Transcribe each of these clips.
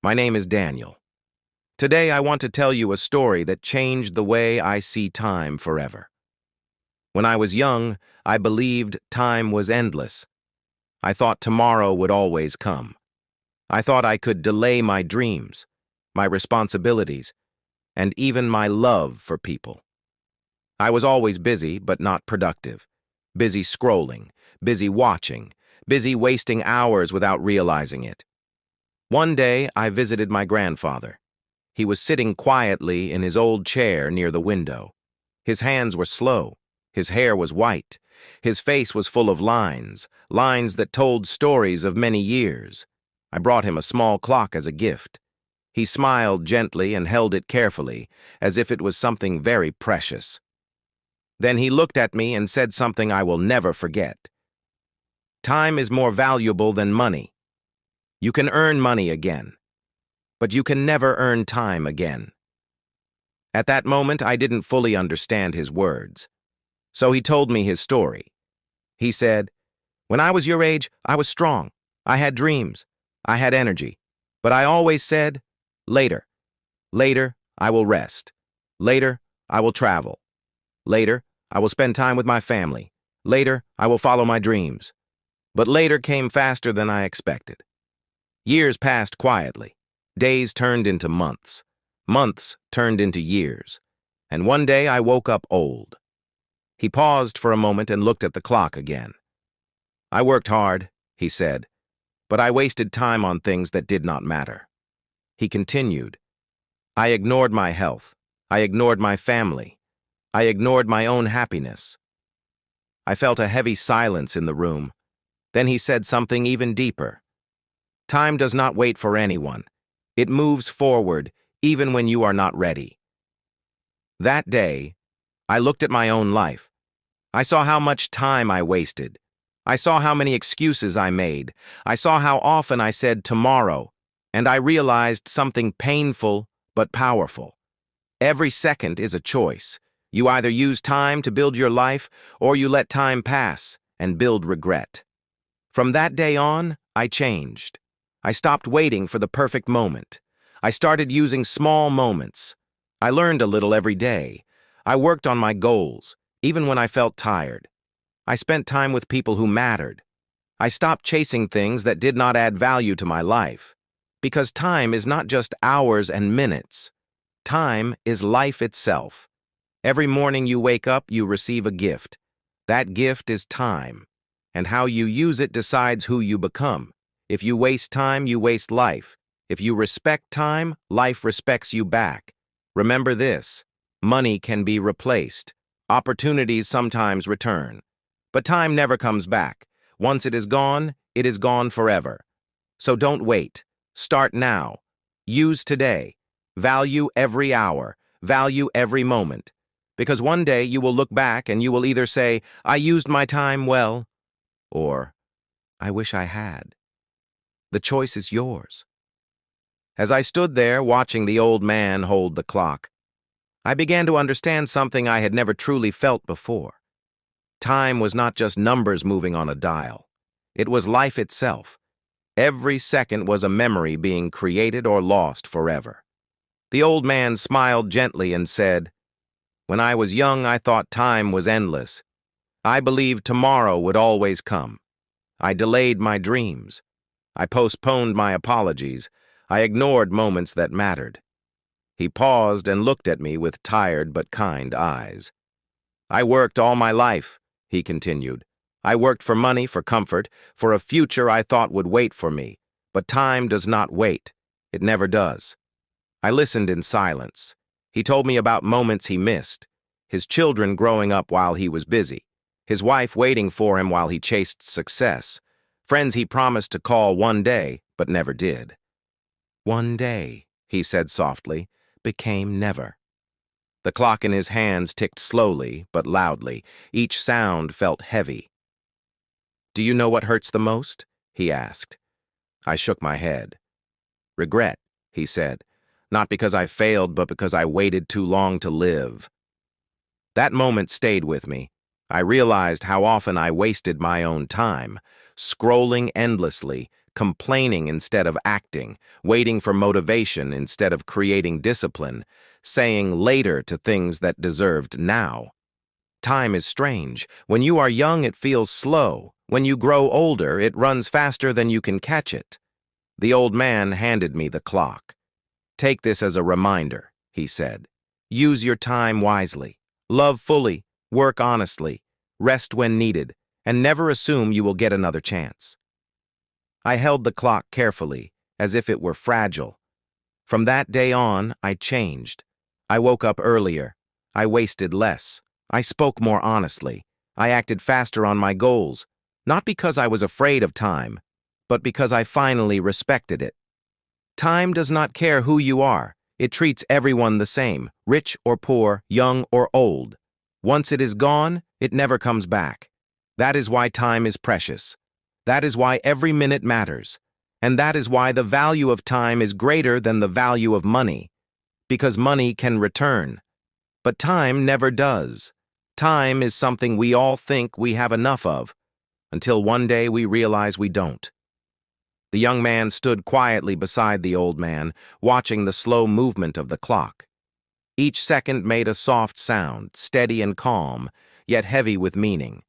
My name is Daniel. Today I want to tell you a story that changed the way I see time forever. When I was young, I believed time was endless. I thought tomorrow would always come. I thought I could delay my dreams, my responsibilities, and even my love for people. I was always busy, but not productive. Busy scrolling, busy watching, busy wasting hours without realizing it. One day, I visited my grandfather. He was sitting quietly in his old chair near the window. His hands were slow. His hair was white. His face was full of lines that told stories of many years. I brought him a small clock as a gift. He smiled gently and held it carefully, as if it was something very precious. Then he looked at me and said something I will never forget. Time is more valuable than money. You can earn money again, but you can never earn time again. At that moment, I didn't fully understand his words. So he told me his story. He said, "When I was your age, I was strong. I had dreams. I had energy. But I always said, later. Later, I will rest. Later, I will travel. Later, I will spend time with my family. Later, I will follow my dreams." But later came faster than I expected. Years passed quietly. Days turned into months. Months turned into years. And one day I woke up old. He paused for a moment and looked at the clock again. "I worked hard," he said, "but I wasted time on things that did not matter." He continued, "I ignored my health. I ignored my family. I ignored my own happiness." I felt a heavy silence in the room. Then he said something even deeper. Time does not wait for anyone. It moves forward, even when you are not ready. That day, I looked at my own life. I saw how much time I wasted. I saw how many excuses I made. I saw how often I said tomorrow, and I realized something painful but powerful. Every second is a choice. You either use time to build your life, or you let time pass and build regret. From that day on, I changed. I stopped waiting for the perfect moment. I started using small moments. I learned a little every day. I worked on my goals, even when I felt tired. I spent time with people who mattered. I stopped chasing things that did not add value to my life. Because time is not just hours and minutes. Time is life itself. Every morning you wake up, you receive a gift. That gift is time. And how you use it decides who you become. If you waste time, you waste life. If you respect time, life respects you back. Remember this: money can be replaced. Opportunities sometimes return. But time never comes back. Once it is gone forever. So don't wait. Start now. Use today. Value every hour. Value every moment. Because one day you will look back and you will either say, "I used my time well," or, "I wish I had." The choice is yours. As I stood there watching the old man hold the clock, I began to understand something I had never truly felt before. Time was not just numbers moving on a dial. It was life itself. Every second was a memory being created or lost forever. The old man smiled gently and said, "When I was young, I thought time was endless. I believed tomorrow would always come. I delayed my dreams. I postponed my apologies. I ignored moments that mattered." He paused and looked at me with tired but kind eyes. "I worked all my life," he continued. "I worked for money, for comfort, for a future I thought would wait for me. But time does not wait. It never does." I listened in silence. He told me about moments he missed. His children growing up while he was busy. His wife waiting for him while he chased success. Friends he promised to call one day, but never did. One day, he said softly, became never. The clock in his hands ticked slowly, but loudly. Each sound felt heavy. "Do you know what hurts the most?" he asked. I shook my head. "Regret," he said. "Not because I failed, but because I waited too long to live." That moment stayed with me. I realized how often I wasted my own time, scrolling endlessly, complaining instead of acting, waiting for motivation instead of creating discipline, saying later to things that deserved now. Time is strange. When you are young, it feels slow. When you grow older, it runs faster than you can catch it. The old man handed me the clock. "Take this as a reminder," he said. "Use your time wisely. Love fully, work honestly, rest when needed, and never assume you will get another chance." I held the clock carefully, as if it were fragile. From that day on, I changed. I woke up earlier. I wasted less. I spoke more honestly. I acted faster on my goals, not because I was afraid of time, but because I finally respected it. Time does not care who you are. It treats everyone the same, rich or poor, young or old. Once it is gone, it never comes back. That is why time is precious. That is why every minute matters. And that is why the value of time is greater than the value of money. Because money can return. But time never does. Time is something we all think we have enough of, until one day we realize we don't. The young man stood quietly beside the old man, watching the slow movement of the clock. Each second made a soft sound, steady and calm, yet heavy with meaning.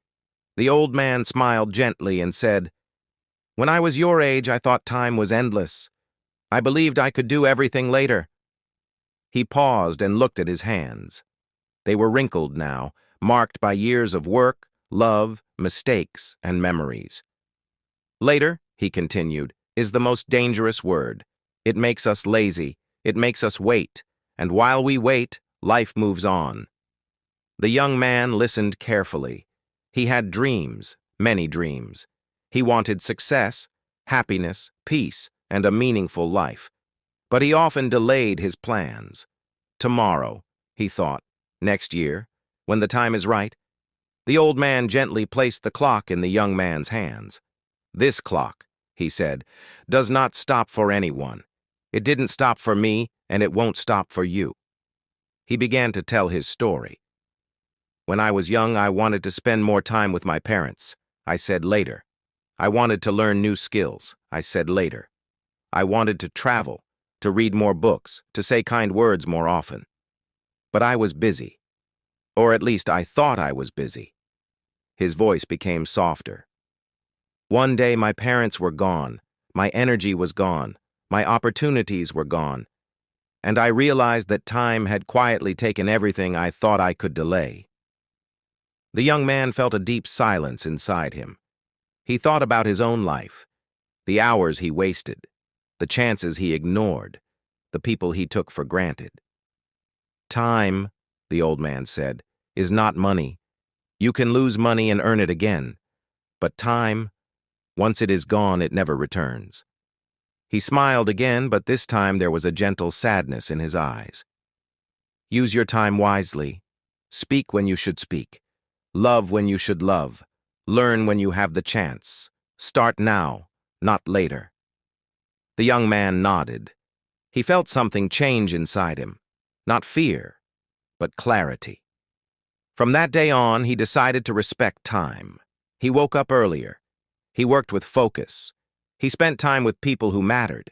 The old man smiled gently and said, "When I was your age, I thought time was endless. I believed I could do everything later." He paused and looked at his hands. They were wrinkled now, marked by years of work, love, mistakes, and memories. "Later," he continued, "is the most dangerous word. It makes us lazy. It makes us wait. And while we wait, life moves on." The young man listened carefully. He had dreams, many dreams. He wanted success, happiness, peace, and a meaningful life. But he often delayed his plans. "Tomorrow," he thought, "next year, when the time is right." The old man gently placed the clock in the young man's hands. "This clock," he said, "does not stop for anyone. It didn't stop for me, and it won't stop for you." He began to tell his story. "When I was young, I wanted to spend more time with my parents. I said later. I wanted to learn new skills. I said later. I wanted to travel, to read more books, to say kind words more often. But I was busy. Or at least I thought I was busy." His voice became softer. "One day my parents were gone. My energy was gone. My opportunities were gone. And I realized that time had quietly taken everything I thought I could delay." The young man felt a deep silence inside him. He thought about his own life, the hours he wasted, the chances he ignored, the people he took for granted. "Time," the old man said, "is not money. You can lose money and earn it again. But time, once it is gone, it never returns." He smiled again, but this time there was a gentle sadness in his eyes. "Use your time wisely. Speak when you should speak. Love when you should love. Learn when you have the chance. Start now, not later." The young man nodded. He felt something change inside him. Not fear, but clarity. From that day on, he decided to respect time. He woke up earlier. He worked with focus. He spent time with people who mattered.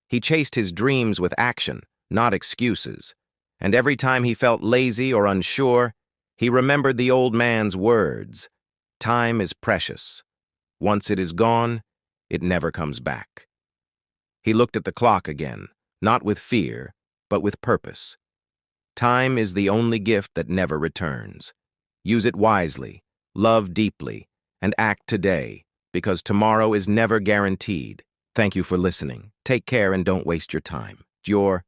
He chased his dreams with action, not excuses. And every time he felt lazy or unsure, he remembered the old man's words. Time is precious. Once it is gone, it never comes back. He looked at the clock again, not with fear, but with purpose. Time is the only gift that never returns. Use it wisely, love deeply, and act today, because tomorrow is never guaranteed. Thank you for listening. Take care and don't waste your time. Your